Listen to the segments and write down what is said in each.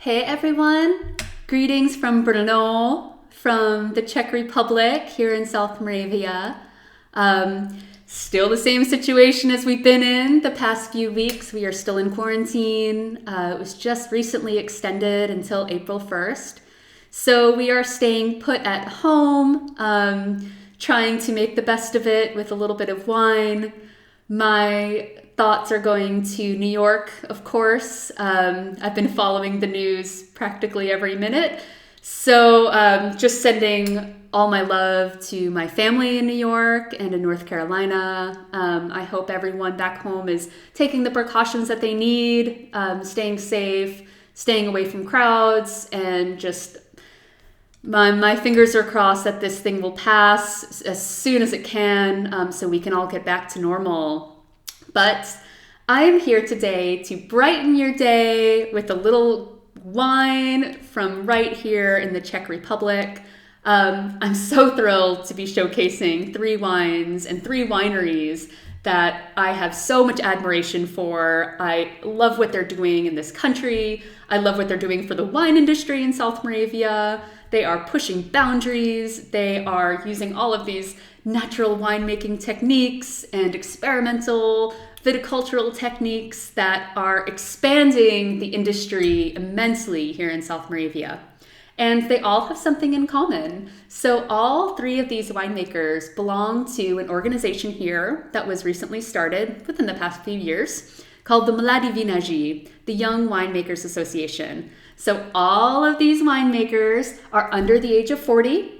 Hey everyone, greetings from Brno, from the Czech Republic here in South Moravia. Still the same situation as we've been in the past few weeks. We are still in quarantine. It was just recently extended until April 1st. So we are staying put at home, trying to make the best of it with a little bit of wine. My thoughts are going to New York, of course. I've been following the news practically every minute. So just sending all my love to my family in New York and in North Carolina. I hope everyone back home is taking the precautions that they need, staying safe, staying away from crowds, and just my fingers are crossed that this thing will pass as soon as it can, so we can all get back to normal. But I am here today to brighten your day with a little wine from right here in the Czech Republic. I'm so thrilled to be showcasing 3 wines and 3 wineries that I have so much admiration for. I love what they're doing in this country. I love what they're doing for the wine industry in South Moravia. They are pushing boundaries. They are using all of these natural winemaking techniques and experimental viticultural techniques that are expanding the industry immensely here in South Moravia. And they all have something in common. So all 3 of these winemakers belong to an organization here that was recently started within the past few years called the Mladí Vinaří, the Young Winemakers Association. So all of these winemakers are under the age of 40.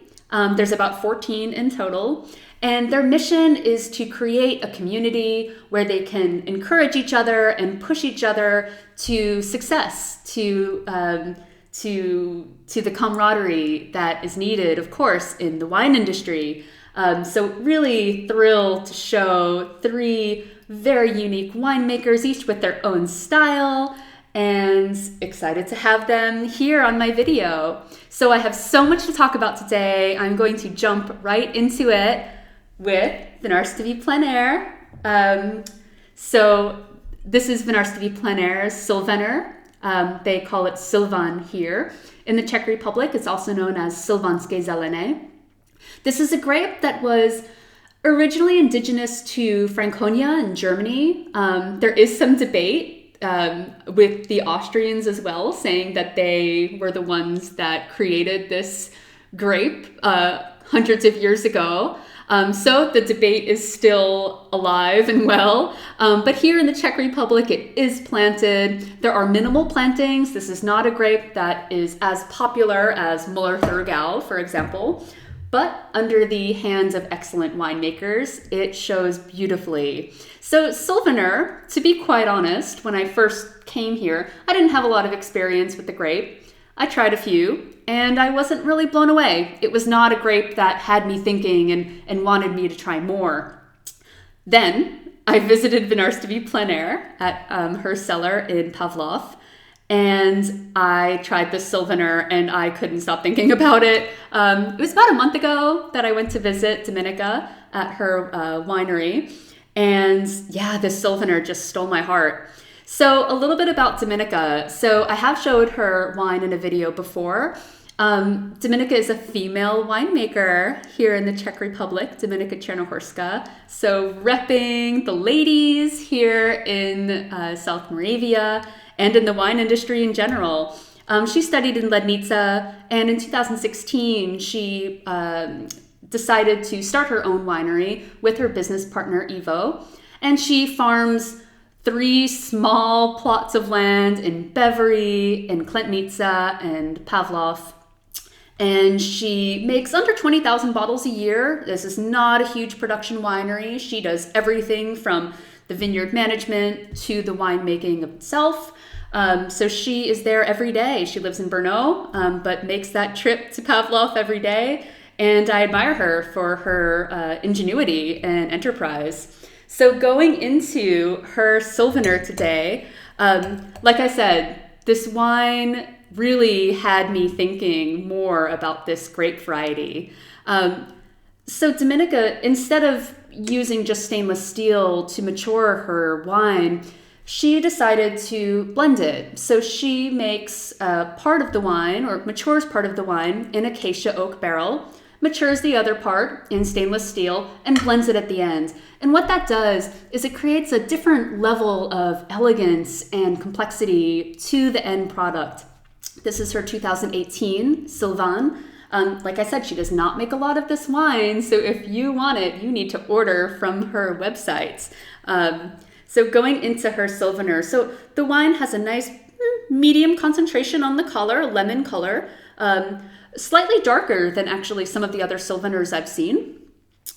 There's about 14 in total. And their mission is to create a community where they can encourage each other and push each other to success, to the camaraderie that is needed, of course, in the wine industry. So really thrilled to show 3 very unique winemakers, each with their own style, and excited to have them here on my video. So I have so much to talk about today. I'm going to jump right into it with Vinařství Plener. So this is Vinařství Plener's Sylvaner. They call it Sylván here. In the Czech Republic, it's also known as Slovanské zelené. This is a grape that was originally indigenous to Frankovka in Germany. There is some debate with the Austrians as well, saying that they were the ones that created this grape hundreds of years ago. So the debate is still alive and well. But here in the Czech Republic, it is planted. There are minimal plantings. This is not a grape that is as popular as Modré, for example. But under the hands of excellent winemakers, it shows beautifully. So Sylvaner, to be quite honest, when I first came here, I didn't have a lot of experience with the grape. I tried a few, and I wasn't really blown away. It was not a grape that had me thinking and wanted me to try more. Then I visited Vinařství Plener at her cellar in Pavlov, and I tried this Sylvaner, and I couldn't stop thinking about it. It was about a month ago that I went to visit Dominika at her winery, and yeah, this Sylvaner just stole my heart. So a little bit about Dominika. So I have showed her wine in a video before. Dominika is a female winemaker here in the Czech Republic, Dominika Černohorska. So repping the ladies here in South Moravia and in the wine industry in general. She studied in Lednice, and in 2016, she decided to start her own winery with her business partner, Ivo. And she farms 3 small plots of land in Bevery, in Kletnice, and Pavlov. And she makes under 20,000 bottles a year. This is not a huge production winery. She does everything from the vineyard management to the winemaking itself. So she is there every day. She lives in Brno, but makes that trip to Pavlov every day. And I admire her for her ingenuity and enterprise. So going into her Sylvaner today, like I said, this wine really had me thinking more about this grape variety. So Dominika, instead of using just stainless steel to mature her wine, she decided to blend it. So she makes part of the wine, or matures part of the wine, in acacia oak barrel, matures the other part in stainless steel, and blends it at the end. And what that does is it creates a different level of elegance and complexity to the end product. This is her 2018 Sylván. Like I said, she does not make a lot of this wine, so if you want it, you need to order from her website. So going into her Sylvaner, so the wine has a nice medium concentration on the color, lemon color, slightly darker than actually some of the other Sylvaners I've seen.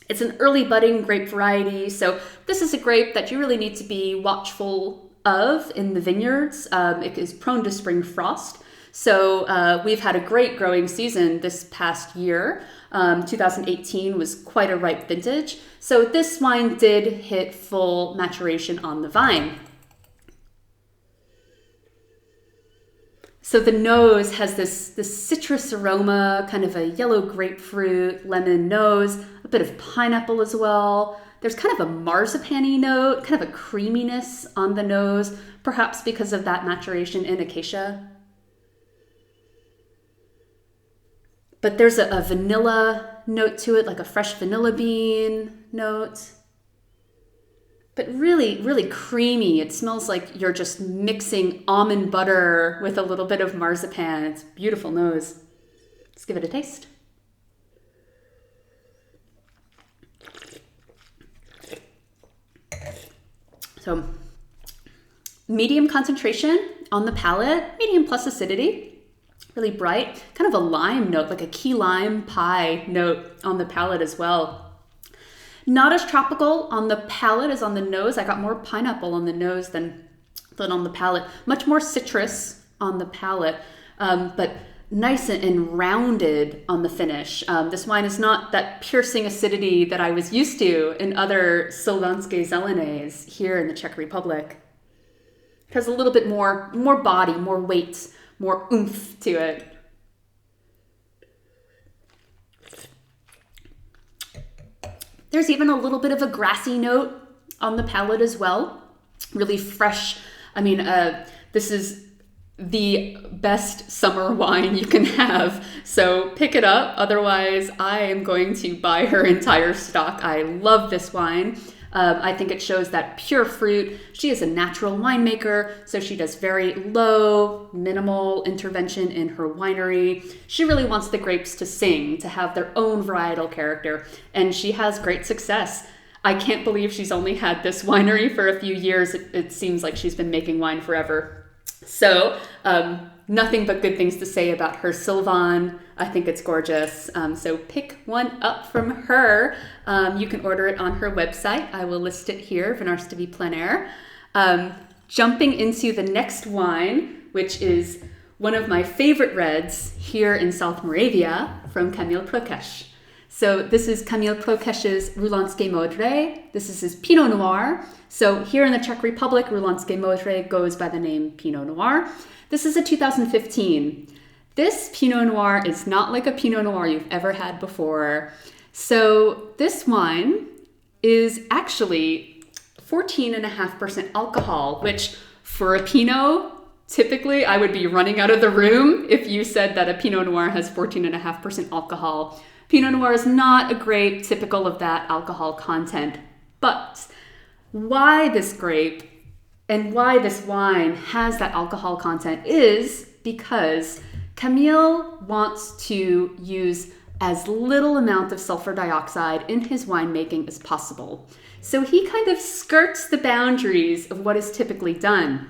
It's an early budding grape variety, so this is a grape that you really need to be watchful of in the vineyards. It is prone to spring frost. So we've had a great growing season this past year. 2018 was quite a ripe vintage. So this wine did hit full maturation on the vine. So the nose has this citrus aroma, kind of a yellow grapefruit, lemon nose, a bit of pineapple as well. There's kind of a marzipan-y note, kind of a creaminess on the nose, perhaps because of that maturation in acacia. But there's a vanilla note to it, like a fresh vanilla bean note. But really, really creamy. It smells like you're just mixing almond butter with a little bit of marzipan. It's a beautiful nose. Let's give it a taste. So, medium concentration on the palate, medium plus acidity. Really bright, kind of a lime note, like a key lime pie note on the palate as well. Not as tropical on the palate as on the nose. I got more pineapple on the nose than on the palate. Much more citrus on the palate, but nice and rounded on the finish. This wine is not that piercing acidity that I was used to in other Slovanské zelenées here in the Czech Republic. It has a little bit more body, more weight, more oomph to it. There's even a little bit of a grassy note on the palate as well. Really fresh. I mean, this is the best summer wine you can have. So pick it up. Otherwise, I am going to buy her entire stock. I love this wine. I think it shows that pure fruit. She is a natural winemaker, so she does very low, minimal intervention in her winery. She really wants the grapes to sing, to have their own varietal character, and she has great success. I can't believe she's only had this winery for a few years. It seems like she's been making wine forever. So, nothing but good things to say about her Sylván. I think it's gorgeous. So pick one up from her. You can order it on her website. I will list it here, Vinařství Plener. Jumping into the next wine, which is one of my favorite reds here in South Moravia from Kamil Prokeš. So this is Kamil Prokeš's Rulandské Modré. This is his Pinot Noir. So here in the Czech Republic, Rulandské Modré goes by the name Pinot Noir. This is a 2015. This Pinot Noir is not like a Pinot Noir you've ever had before. So this wine is actually 14.5% alcohol, which for a Pinot, typically I would be running out of the room if you said that a Pinot Noir has 14.5% alcohol. Pinot Noir is not a grape typical of that alcohol content, but why this grape and why this wine has that alcohol content is because Kamil wants to use as little amount of sulfur dioxide in his winemaking as possible. So he kind of skirts the boundaries of what is typically done.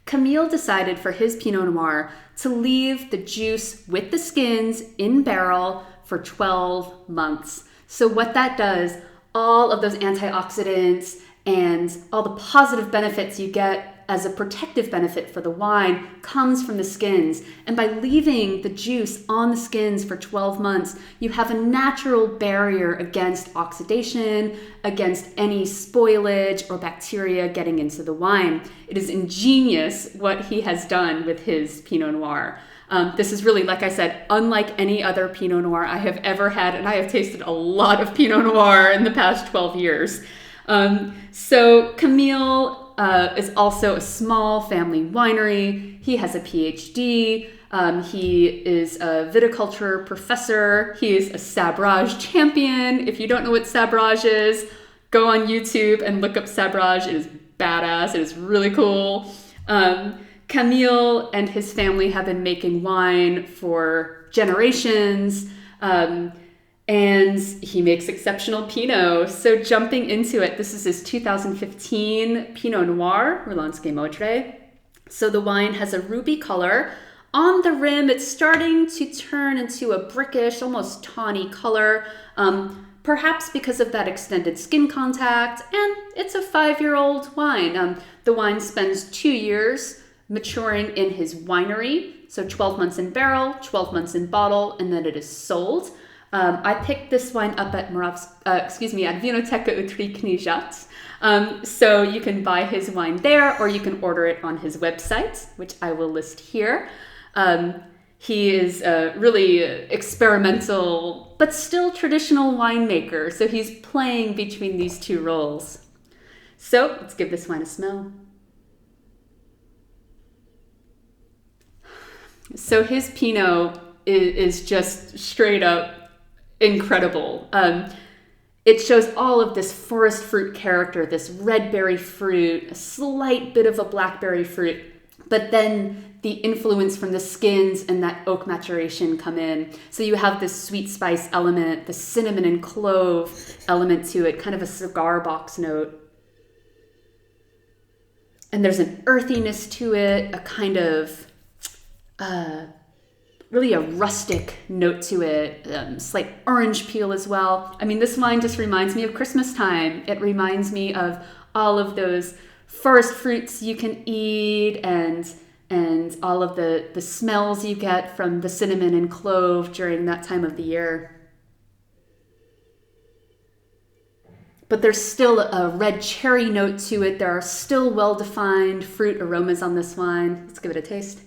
Kamil decided for his Pinot Noir to leave the juice with the skins in barrel for 12 months. So what that does, all of those antioxidants and all the positive benefits you get as a protective benefit for the wine comes from the skins. And by leaving the juice on the skins for 12 months, you have a natural barrier against oxidation, against any spoilage or bacteria getting into the wine. It is ingenious what he has done with his Pinot Noir. This is really, like I said, unlike any other Pinot Noir I have ever had, and I have tasted a lot of Pinot Noir in the past 12 years. So Kamil is also a small family winery. He has a PhD. He is a viticulture professor. He is a Sabrage champion. If you don't know what Sabrage is, go on YouTube and look up Sabrage. It is badass. It is really cool. Kamil and his family have been making wine for generations. And he makes exceptional Pinot. So jumping into it, this is his 2015 Pinot Noir, Rulandské Modré. So the wine has a ruby color. On the rim, it's starting to turn into a brickish, almost tawny color, perhaps because of that extended skin contact. And it's a 5-year-old wine. The wine spends 2 years maturing in his winery. So 12 months in barrel, 12 months in bottle, and then it is sold. I picked this wine up at at Vinoteca Utri Knížat. So you can buy his wine there, or you can order it on his website, which I will list here. He is a really experimental, but still traditional winemaker. So he's playing between these two roles. So let's give this wine a smell. So his Pinot is just straight up incredible. It shows all of this forest fruit character, this red berry fruit, a slight bit of a blackberry fruit, but then the influence from the skins and that oak maturation come in. So you have this sweet spice element, the cinnamon and clove element to it, kind of a cigar box note. And there's an earthiness to it, a kind of really a rustic note to it, slight orange peel as well. I mean, this wine just reminds me of Christmas time. It reminds me of all of those forest fruits you can eat and all of the smells you get from the cinnamon and clove during that time of the year. But there's still a red cherry note to it. There are still well-defined fruit aromas on this wine. Let's give it a taste.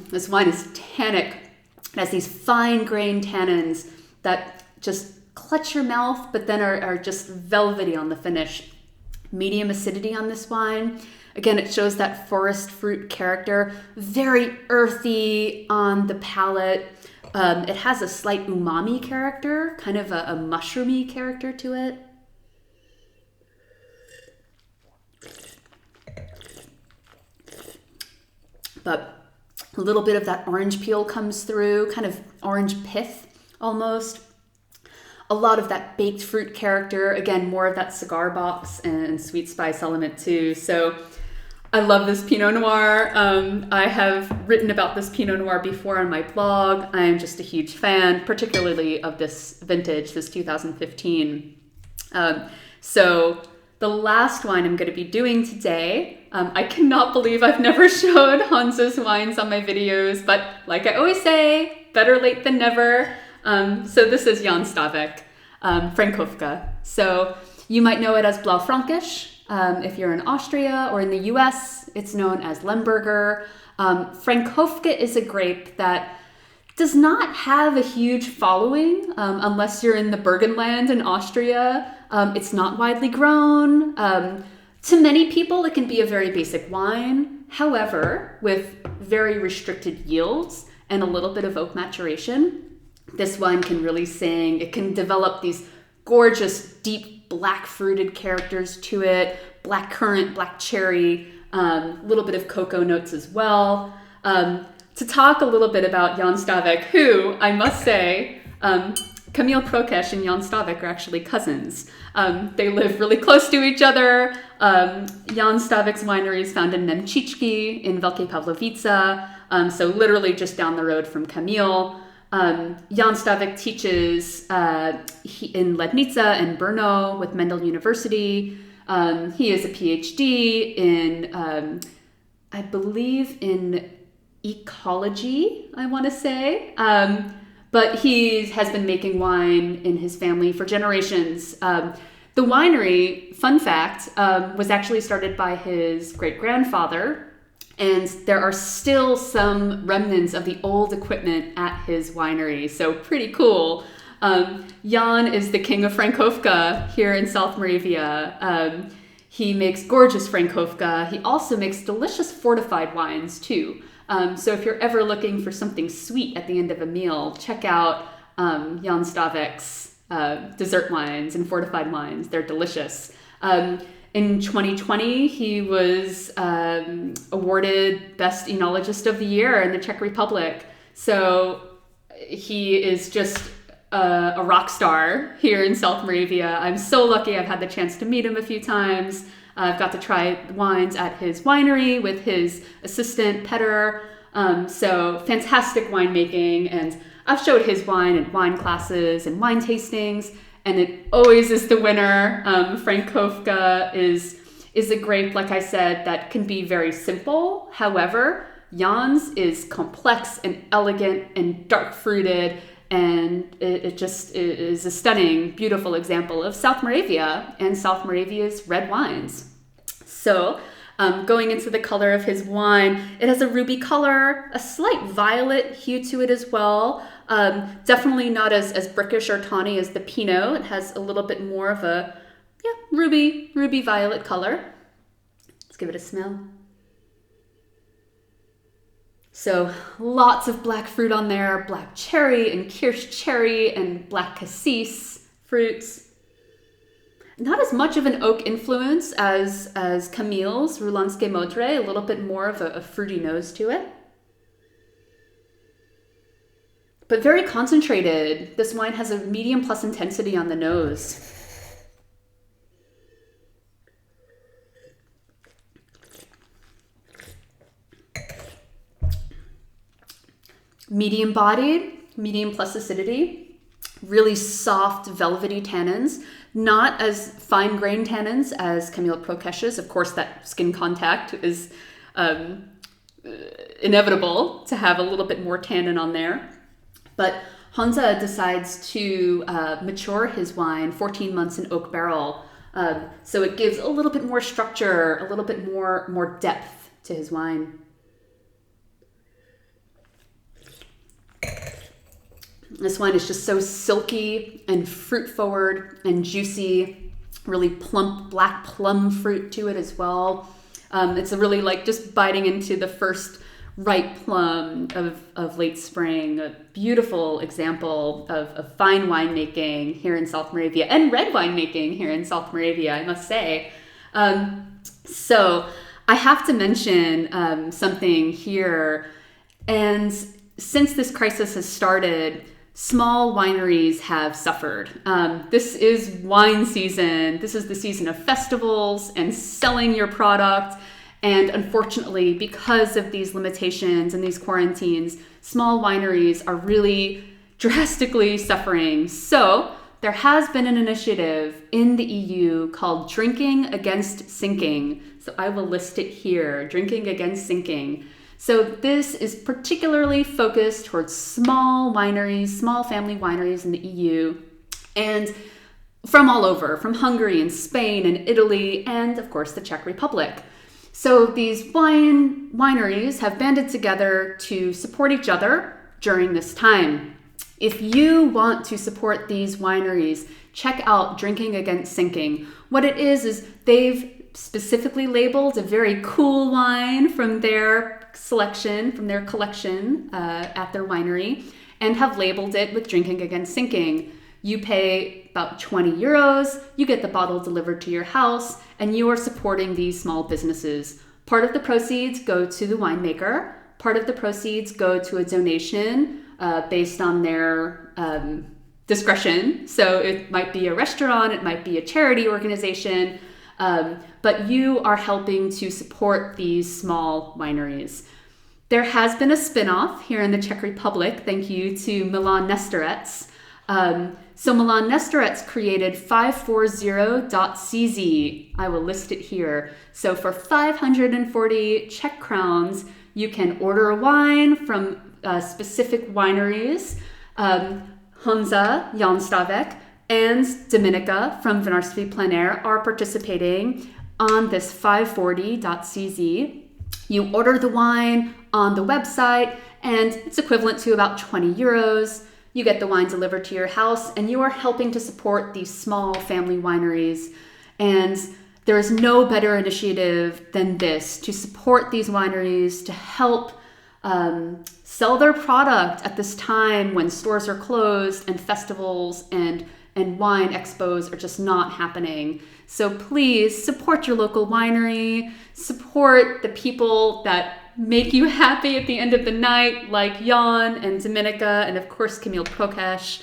This wine is tannic. It has these fine-grained tannins that just clutch your mouth, but then are just velvety on the finish. Medium acidity on this wine. Again, it shows that forest fruit character, very earthy on the palate. It has a slight umami character, kind of a mushroomy character to it. But a little bit of that orange peel comes through, kind of orange pith almost. A lot of that baked fruit character, again, more of that cigar box and sweet spice element too. So I love this Pinot Noir. I have written about this Pinot Noir before on my blog. I am just a huge fan, particularly of this vintage, this 2015. So the last wine I'm going to be doing today, I cannot believe I've never showed Hans's wines on my videos, but like I always say, better late than never. So this is Jan Stávek, Frankovka. So you might know it as Blaufränkisch. If you're in Austria or in the US, it's known as Lemberger. Frankovka is a grape that does not have a huge following unless you're in the Burgenland in Austria. It's not widely grown. To many people, it can be a very basic wine. However, with very restricted yields and a little bit of oak maturation, this wine can really sing. It can develop these gorgeous, deep, black fruited characters to it, black currant, black cherry, a little bit of cocoa notes as well. To talk a little bit about Jan Stávek, who, I must say, Kamil Prokeš and Jan Stávek are actually cousins. They live really close to each other. Jan Stávek's winery is found in Nemčičky in Velké Pavlovice, so literally just down the road from Kamil. Jan Stávek teaches in Lednica and Brno with Mendel University. He has a PhD in, I believe, in ecology, I want to say. But he has been making wine in his family for generations. The winery, fun fact, was actually started by his great-grandfather, and there are still some remnants of the old equipment at his winery, so pretty cool. Jan is the king of Frankovka here in South Moravia. He makes gorgeous Frankovka. He also makes delicious fortified wines too. So if you're ever looking for something sweet at the end of a meal, check out Jan Stávek's dessert wines and fortified wines. They're delicious. In 2020, he was awarded Best Enologist of the Year in the Czech Republic. So he is just a rock star here in South Moravia. I'm so lucky I've had the chance to meet him a few times. I've got to try wines at his winery with his assistant, Petter. So fantastic winemaking. And I've showed his wine at wine classes and wine tastings, and it always is the winner. Frankovka is a grape, like I said, that can be very simple. However, Jan's is complex and elegant and dark fruited, and it just is a stunning, beautiful example of South Moravia and South Moravia's red wines. So going into the color of his wine, it has a ruby color, a slight violet hue to it as well. Definitely not as brickish or tawny as the Pinot. It has a little bit more of a ruby violet color. Let's give it a smell. So lots of black fruit on there, black cherry and kirsch cherry and black cassis fruits. Not as much of an oak influence as Kamil's Rulandské Modré, a little bit more of a fruity nose to it. But very concentrated. This wine has a medium plus intensity on the nose. Medium bodied, medium plus acidity, really soft, velvety tannins, not as fine grained tannins as Kamil Prokesh's. Of course, that skin contact is inevitable to have a little bit more tannin on there. But Honza decides to mature his wine 14 months in oak barrel. So it gives a little bit more structure, a little bit more depth to his wine. This wine is just so silky and fruit forward and juicy, really plump black plum fruit to it as well. It's a really like just biting into the first ripe plum of late spring, a beautiful example of fine winemaking here in South Moravia and red winemaking here in South Moravia, I must say. So I have to mention something here. And since this crisis has started, small wineries have suffered. This is wine season. This is the season of festivals and selling your product. And unfortunately, because of these limitations and these quarantines, small wineries are really drastically suffering. So there has been an initiative in the EU called Drinking Against Sinking. So I will list it here, Drinking Against Sinking. So this is particularly focused towards small wineries, small family wineries in the EU, and from all over, from Hungary and Spain and Italy, and of course the Czech Republic. So these wineries have banded together to support each other during this time. If you want to support these wineries, check out Drinking Against Sinking. What it is they've specifically labeled a very cool wine from their selection, from their collection at their winery, and have labeled it with Drinking Against Sinking. You pay about 20 euros, you get the bottle delivered to your house, and you are supporting these small businesses. Part of the proceeds go to the winemaker, part of the proceeds go to a donation based on their discretion. So it might be a restaurant, it might be a charity organization, but you are helping to support these small wineries. There has been a spin-off here in the Czech Republic, thank you to Milan Nestorec. So Milan Nestorec created 540.cz. I will list it here. So for 540 Czech crowns, you can order a wine from specific wineries. Honza, Jan Stávek, and Dominika from Vinařství Plener are participating on this 540.cz. You order the wine on the website, and it's equivalent to about 20 euros. you get the wine delivered to your house, and you are helping to support these small family wineries. And there is no better initiative than this to support these wineries, to help sell their product at this time when stores are closed and festivals and wine expos are just not happening. So please support your local winery, support the people that make you happy at the end of the night, like Jan and Dominika, and of course Kamil Prokeš.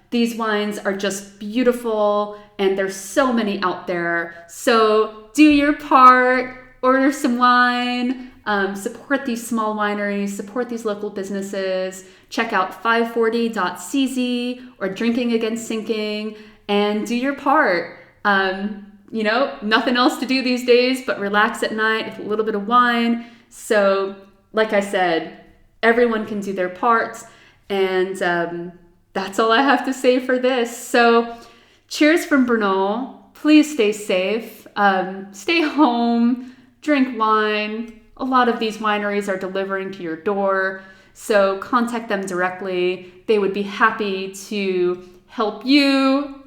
These wines are just beautiful, and there's so many out there. So do your part, order some wine, support these small wineries, support these local businesses. Check out 540.cz or Drinking Against Sinking, and do your part. Nothing else to do these days but relax at night with a little bit of wine. So, like I said, everyone can do their parts, and that's all I have to say for this. So, cheers from Brno. Please stay safe. Stay home. Drink wine. A lot of these wineries are delivering to your door, so contact them directly. They would be happy to help you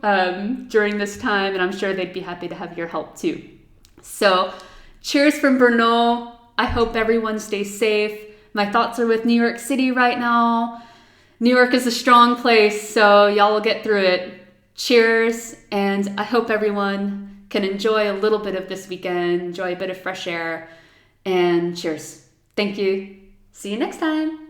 during this time, and I'm sure they'd be happy to have your help too. So, cheers from Brno. I hope everyone stays safe. My thoughts are with New York City right now. New York is a strong place, so y'all will get through it. Cheers, and I hope everyone can enjoy a little bit of this weekend, enjoy a bit of fresh air, and cheers. Thank you. See you next time.